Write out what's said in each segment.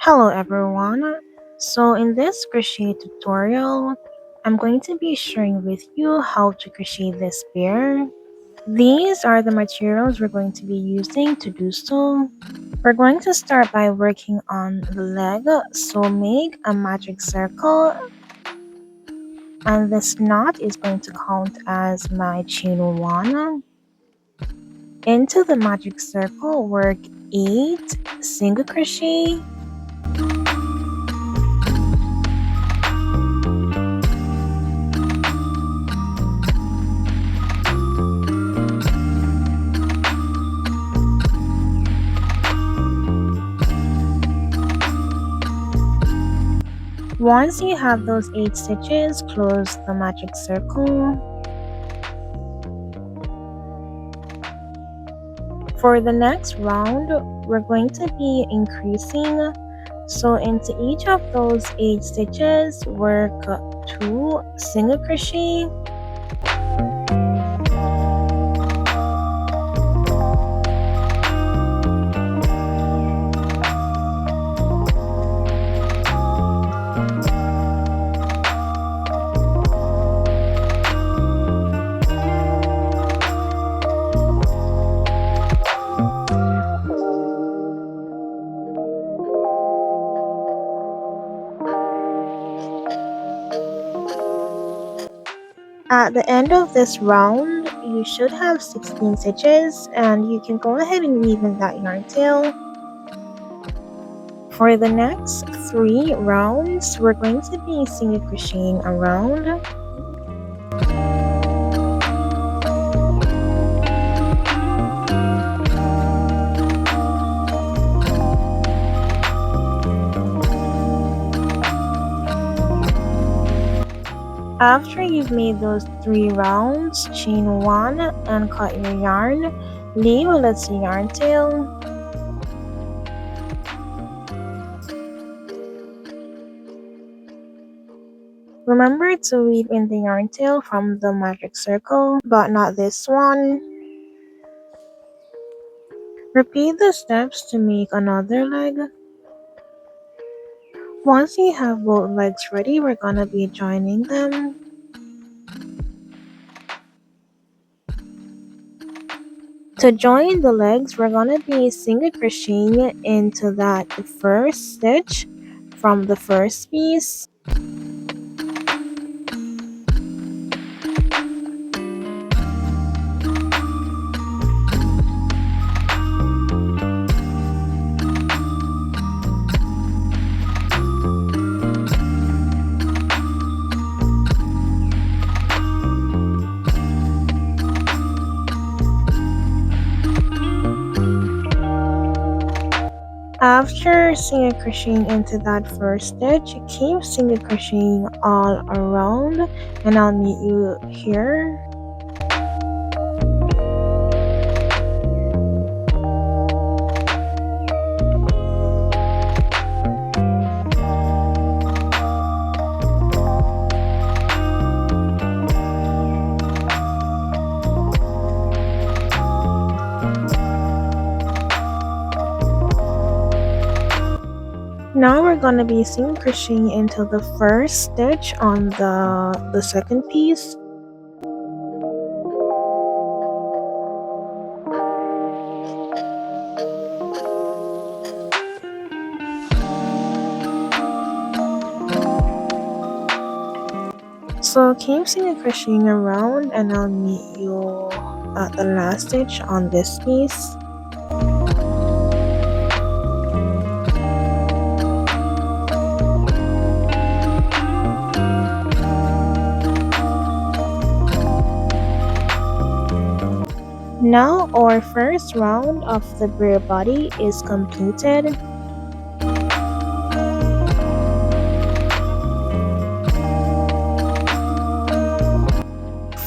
Hello everyone. So in this crochet tutorial, I'm going to be sharing with you how to crochet this bear. These are the materials we're going to be using to do so. We're going to start by working on the leg, so make a magic circle, and this knot is going to count as my chain 1. Into the magic circle, work 8 single crochet. Once you have those 8 stitches, close the magic circle. For the next round, we're going to be increasing. So into each of those 8 stitches, work 2 single crochet. At the end of this round, you should have 16 stitches, and you can go ahead and weave in that yarn tail. For the next 3 rounds, we're going to be single crocheting around. After you've made those 3 rounds, chain 1 and cut your yarn. Leave a little yarn tail. Remember to weave in the yarn tail from the magic circle, but not this one. Repeat the steps to make another leg. Once you have both legs ready, we're gonna be joining them. To join the legs, we're gonna be single crocheting into that first stitch from the first piece. After single crocheting into that first stitch, keep single crocheting all around, and I'll meet you here. Now we're going to be single crocheting into the first stitch on the second piece. So keep single crocheting around, and I'll meet you at the last stitch on this piece. Now our first round of the bear body is completed.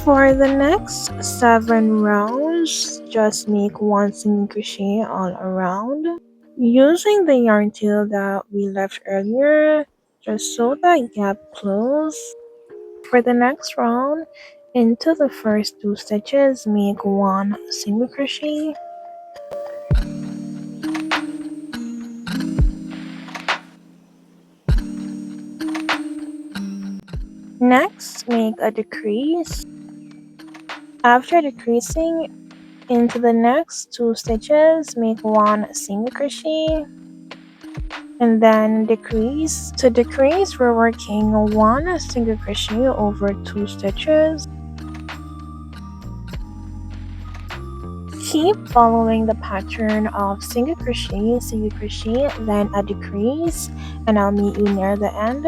For the next 7 rounds, just make 1 single crochet all around. Using the yarn tail that we left earlier, just sew that gap close. For the next round, into the first 2 stitches, make 1 single crochet. Next, make a decrease. After decreasing into the next 2 stitches, make 1 single crochet and then decrease. To decrease, we're working 1 single crochet over 2 stitches. Keep following the pattern of single crochet, then a decrease, and I'll meet you near the end.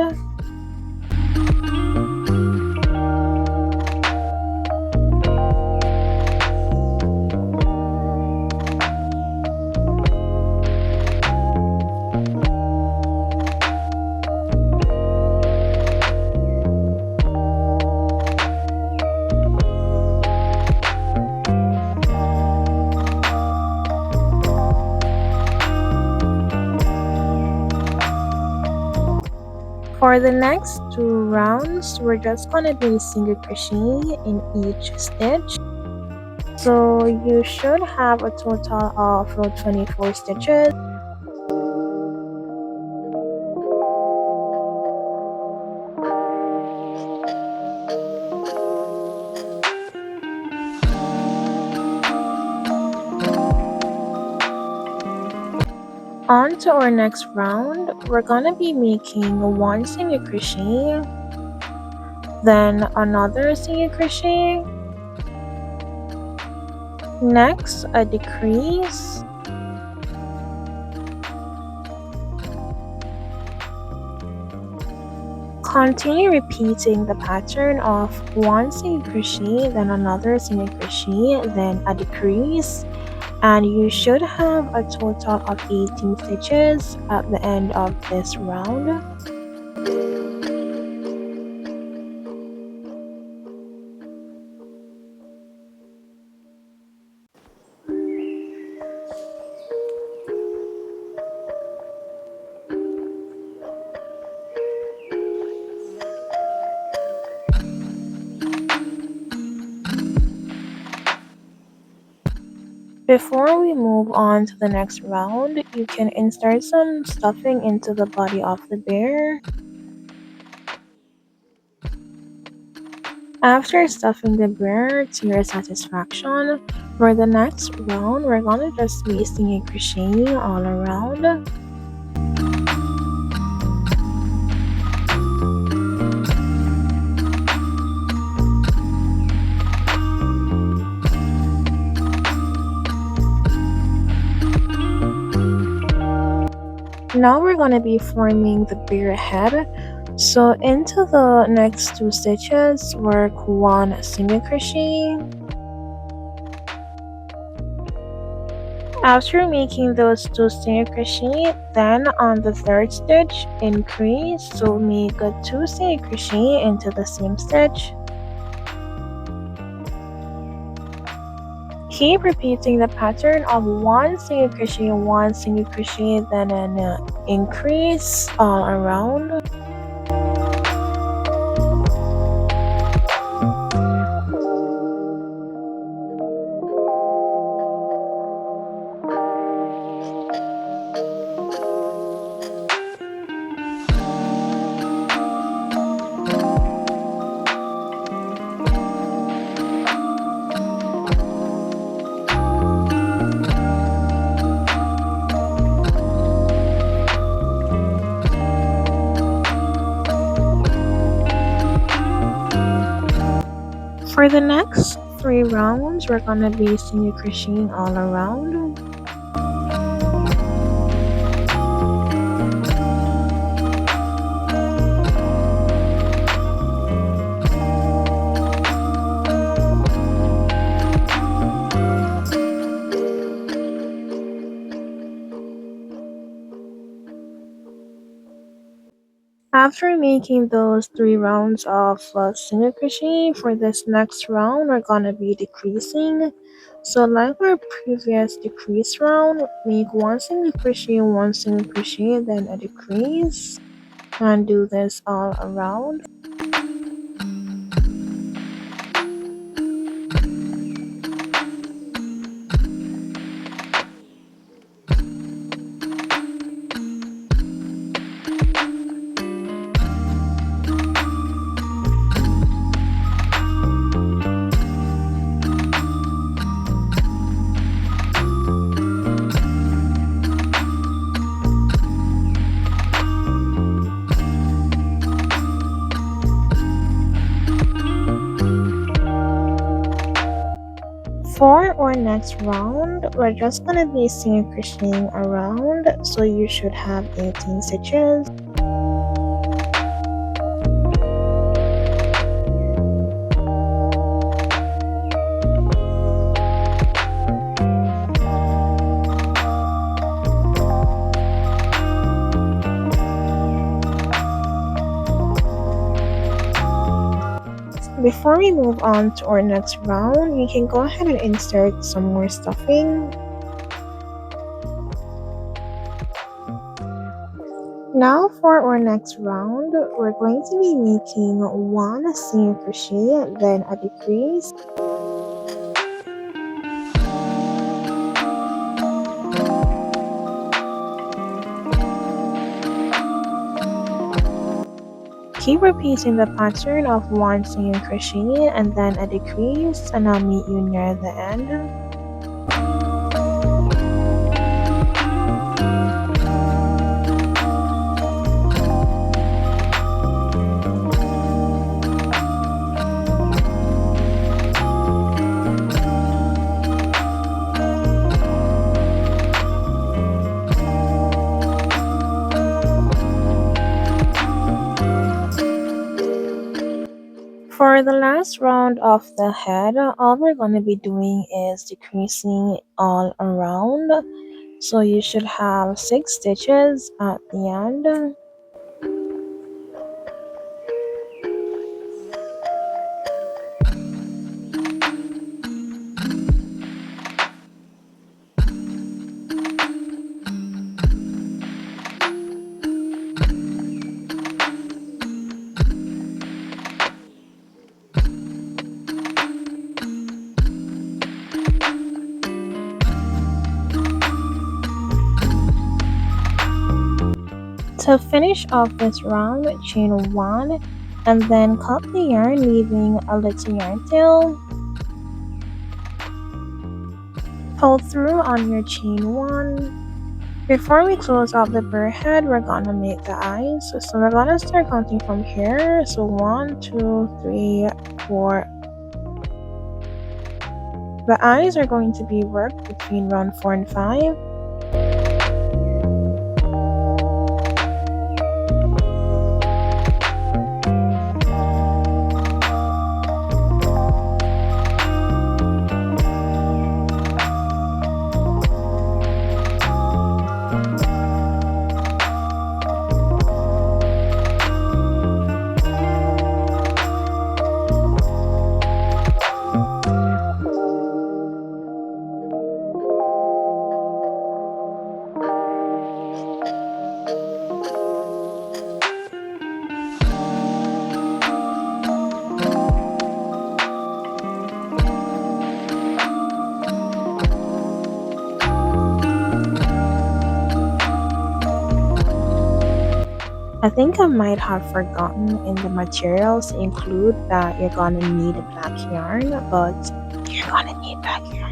For the next 2 rounds, we're just gonna be single crochet in each stitch. So you should have a total of 24 stitches. On to our next round, we're gonna be making 1 single crochet, then another single crochet, next a decrease, continue repeating the pattern of 1 single crochet, then another single crochet, then a decrease, and you should have a total of 18 stitches at the end of this round. Before we move on to the next round, you can insert some stuffing into the body of the bear. After stuffing the bear to your satisfaction, for the next round, we're gonna just be single crochet all around. Now we're gonna be forming the bear head. So into the next 2 stitches, work 1 single crochet. After making those 2 single crochet, then on the third stitch, increase. So make a 2 single crochet into the same stitch. Keep repeating the pattern of 1 single crochet, then an increase all around. For the next 3 rounds, we're gonna be single crocheting all around. After making those 3 rounds of single crochet, for this next round, we're gonna be decreasing. So like our previous decrease round, make 1 single crochet, then a decrease, and do this all around. our next round, we're just gonna be single crocheting around, so you should have 18 stitches. Before we move on to our next round, you can go ahead and insert some more stuffing. Now for our next round, we're going to be making one single crochet, then a decrease. Keep repeating the pattern of one single crochet and then a decrease, and I'll meet you near the end. For the last round of the head, all we're going to be doing is decreasing all around. So you should have 6 stitches at the end. To finish off this round, chain 1 and then cut the yarn, leaving a little yarn tail. Pull through on your chain 1. Before we close out the bird head, we're gonna make the eyes. So we're gonna start counting from here. So 1, 2, 3, 4. The eyes are going to be worked between round 4 and 5. I think I might have forgotten in the materials to include that you're gonna need black yarn, but you're gonna need black yarn.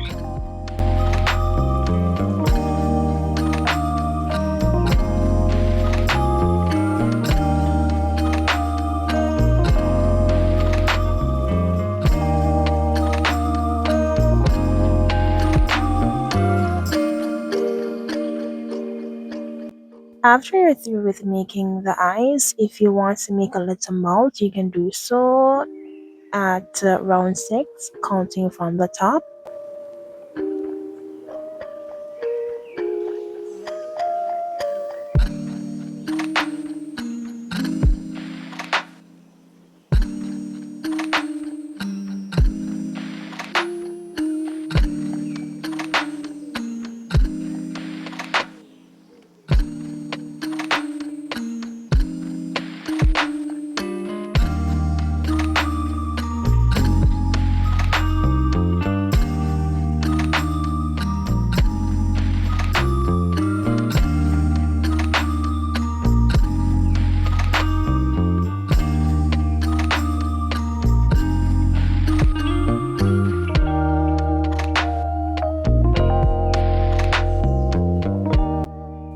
After you're through with making the eyes, if you want to make a little mouth, you can do so at round 6, counting from the top.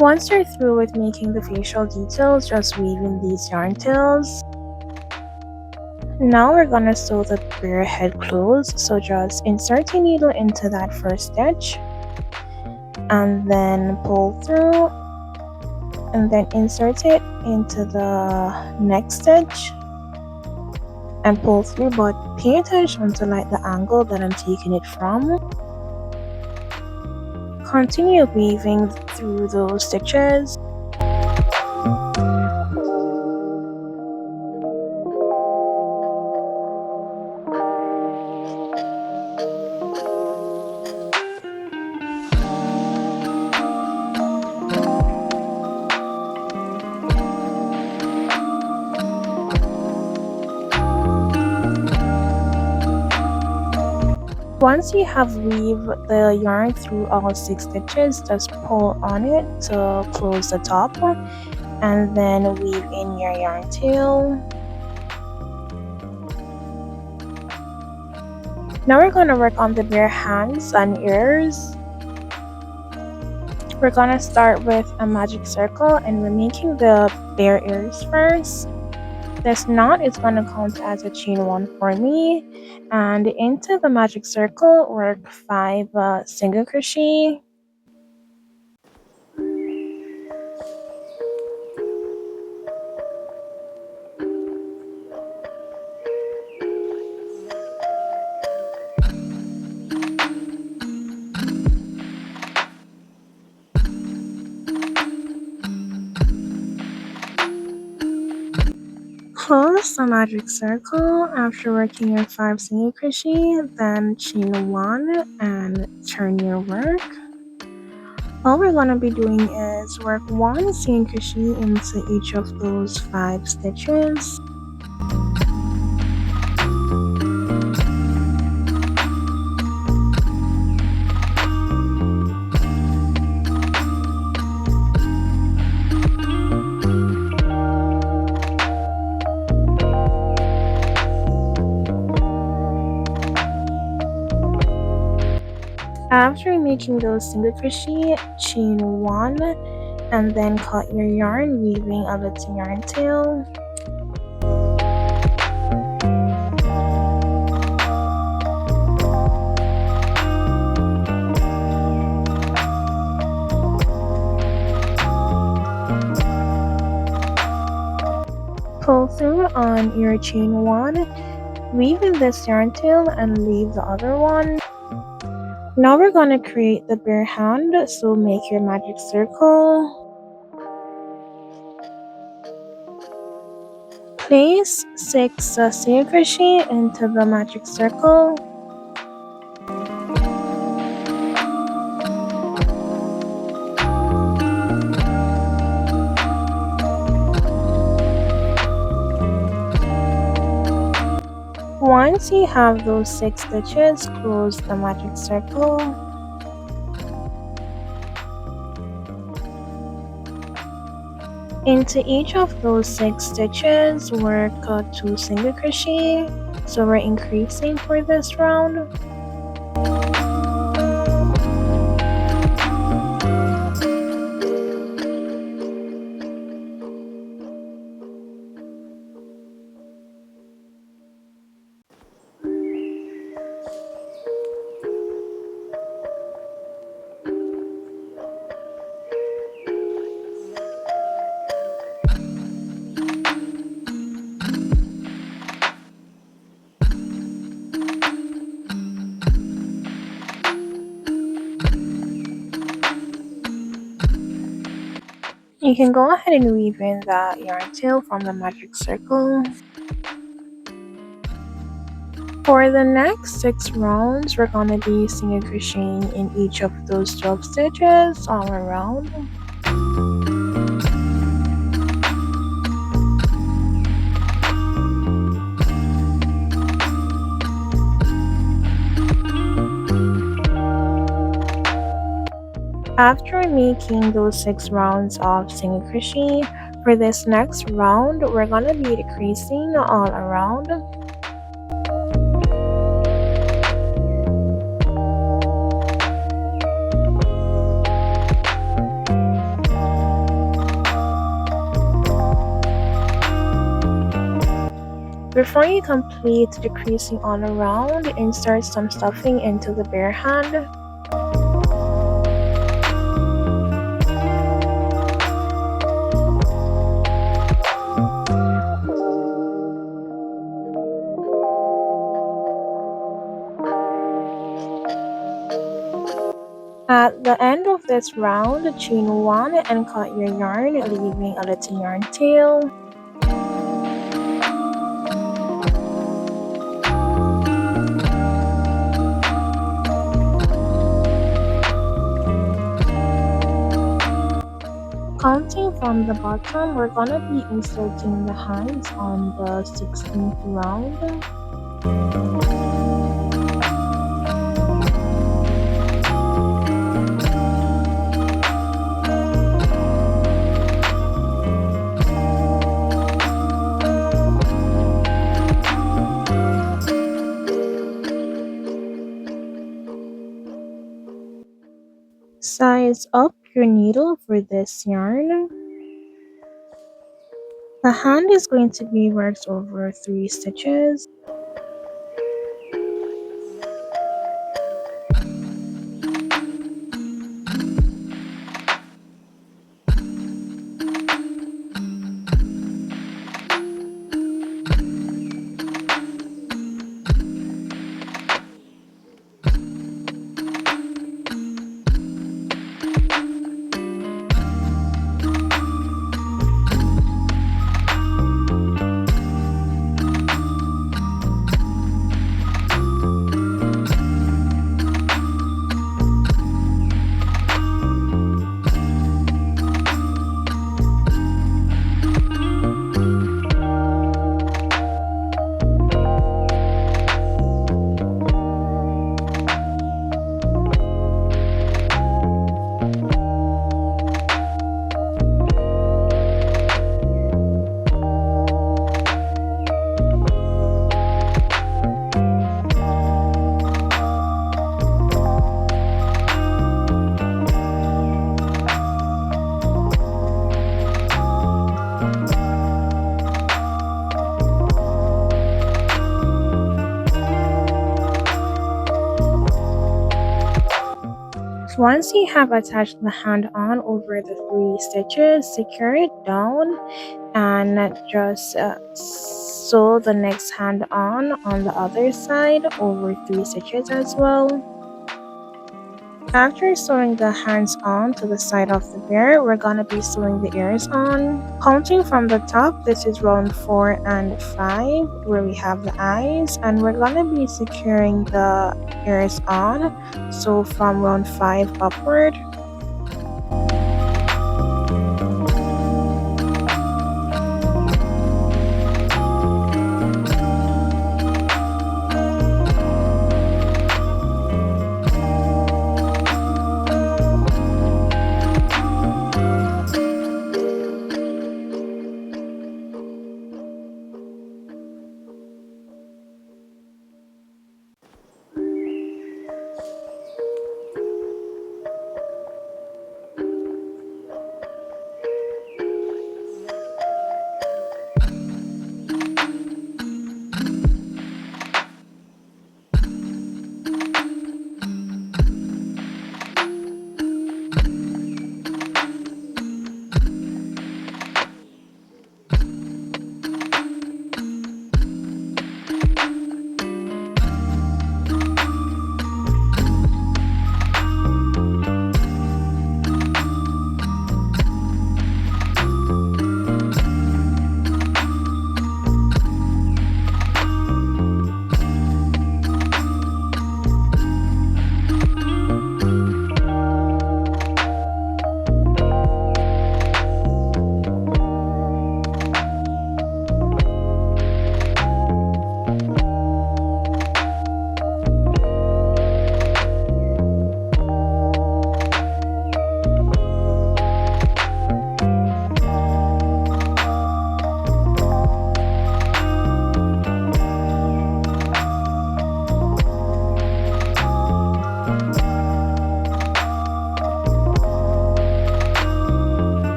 Once you're through with making the facial details, just weave in these yarn tails. Now we're gonna sew the bear head closed, so just insert your needle into that first stitch and then pull through and then insert it into the next stitch and pull through, but pay attention to like the angle that I'm taking it from. Continue weaving through those stitches. Once you have weaved the yarn through all 6 stitches, just pull on it to close the top and then weave in your yarn tail. Now we're going to work on the bear hands and ears. We're going to start with a magic circle and we're making the bear ears first. This knot is going to count as a chain 1 for me, and into the magic circle work 5 single crochet. Close the magic circle after working your 5 single crochet, then chain 1 and turn your work. All we're going to be doing is work 1 single crochet into each of those 5 stitches. After making those single crochet, chain 1 and then cut your yarn, weaving a little yarn tail. Pull through on your chain 1, weave in this yarn tail and leave the other one. Now we're going to create the bear hand, so make your magic circle. Place 6 single crochet into the magic circle. Once you have those 6 stitches, close the magic circle. Into each of those 6 stitches, work 2 single crochet, so we're increasing for this round. You can go ahead and weave in the yarn tail from the magic circle. For the next 6 rounds, we're going to be single crocheting in each of those 12 stitches all around. After making those 6 rounds of single crochet, for this next round, we're going to be decreasing all around. Before you complete the creasing all around, insert some stuffing into the bare hand. At the end of this round, chain 1 and cut your yarn, leaving a little yarn tail. Counting from the bottom, we're gonna be inserting the hands on the 16th round. Size up your needle for this yarn. The hand is going to be worked over 3 stitches. Once you have attached the hand on over the 3 stitches, secure it down and just sew the next hand on the other side over 3 stitches as well. After sewing the hands on to the side of the bear, we're gonna be sewing the ears on. Counting from the top, this is round 4 and 5 where we have the eyes, and we're gonna be securing the ears on, so from round 5 upward.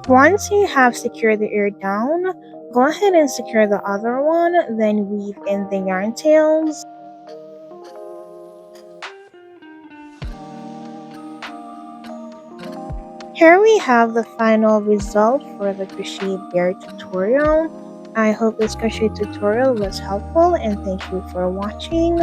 Once you have secured the ear down, go ahead and secure the other one, then weave in the yarn tails. Here we have the final result for the crochet bear tutorial. I hope this crochet tutorial was helpful and thank you for watching.